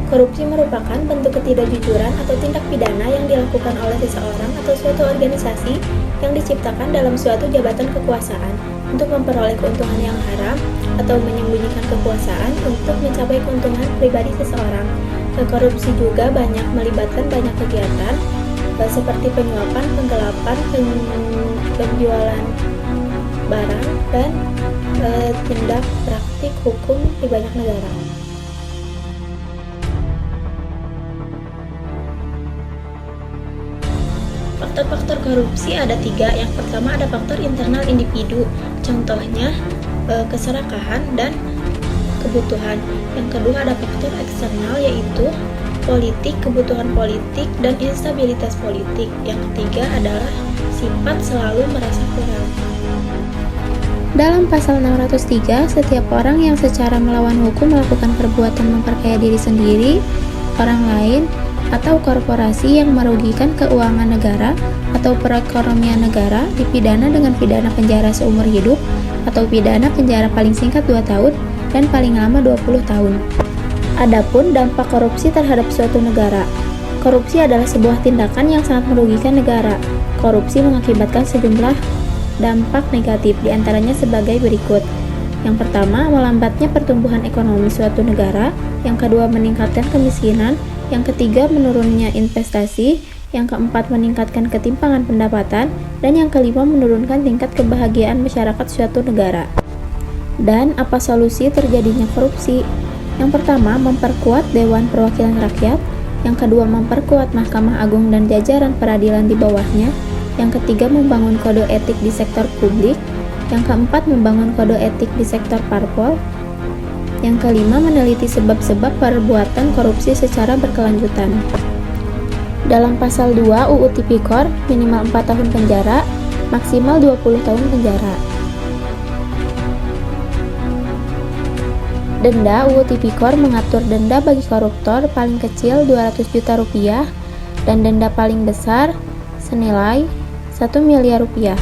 Korupsi merupakan bentuk ketidakjujuran atau tindak pidana yang dilakukan oleh seseorang atau suatu organisasi yang diciptakan dalam suatu jabatan kekuasaan untuk memperoleh keuntungan yang haram atau menyembunyikan kekuasaan untuk mencapai keuntungan pribadi seseorang. Korupsi juga melibatkan banyak kegiatan seperti penyuapan, penggelapan, penjualan barang, dan tindak praktik hukum di banyak negara. Faktor-faktor korupsi ada 3. Yang pertama ada faktor internal individu, contohnya keserakahan dan kebutuhan. Yang kedua ada faktor eksternal, yaitu politik, kebutuhan politik, dan instabilitas politik. Yang ketiga adalah sifat selalu merasa kurang. Dalam pasal 603, setiap orang yang secara melawan hukum melakukan perbuatan memperkaya diri sendiri, orang lain, atau korporasi yang merugikan keuangan negara atau perekonomian negara dipidana dengan pidana penjara seumur hidup atau pidana penjara paling singkat 2 tahun dan paling lama 20 tahun. Adapun dampak korupsi terhadap suatu negara. Korupsi adalah sebuah tindakan yang sangat merugikan negara. Korupsi mengakibatkan sejumlah dampak negatif, diantaranya sebagai berikut. Yang pertama, melambatnya pertumbuhan ekonomi suatu negara. Yang kedua, meningkatkan kemiskinan. Yang ketiga, menurunnya investasi. Yang keempat, meningkatkan ketimpangan pendapatan. Dan yang kelima, menurunkan tingkat kebahagiaan masyarakat suatu negara. Dan apa solusi terjadinya korupsi? Yang pertama, memperkuat Dewan Perwakilan Rakyat. Yang kedua, memperkuat Mahkamah Agung dan jajaran peradilan di bawahnya. Yang ketiga, membangun kode etik di sektor publik. Yang keempat, membangun kode etik di sektor parpol. Yang kelima, meneliti sebab-sebab perbuatan korupsi secara berkelanjutan. Dalam pasal 2 UU Tipikor, minimal 4 tahun penjara, maksimal 20 tahun penjara. Denda UU Tipikor mengatur denda bagi koruptor paling kecil 200 juta rupiah dan denda paling besar senilai 1 miliar rupiah.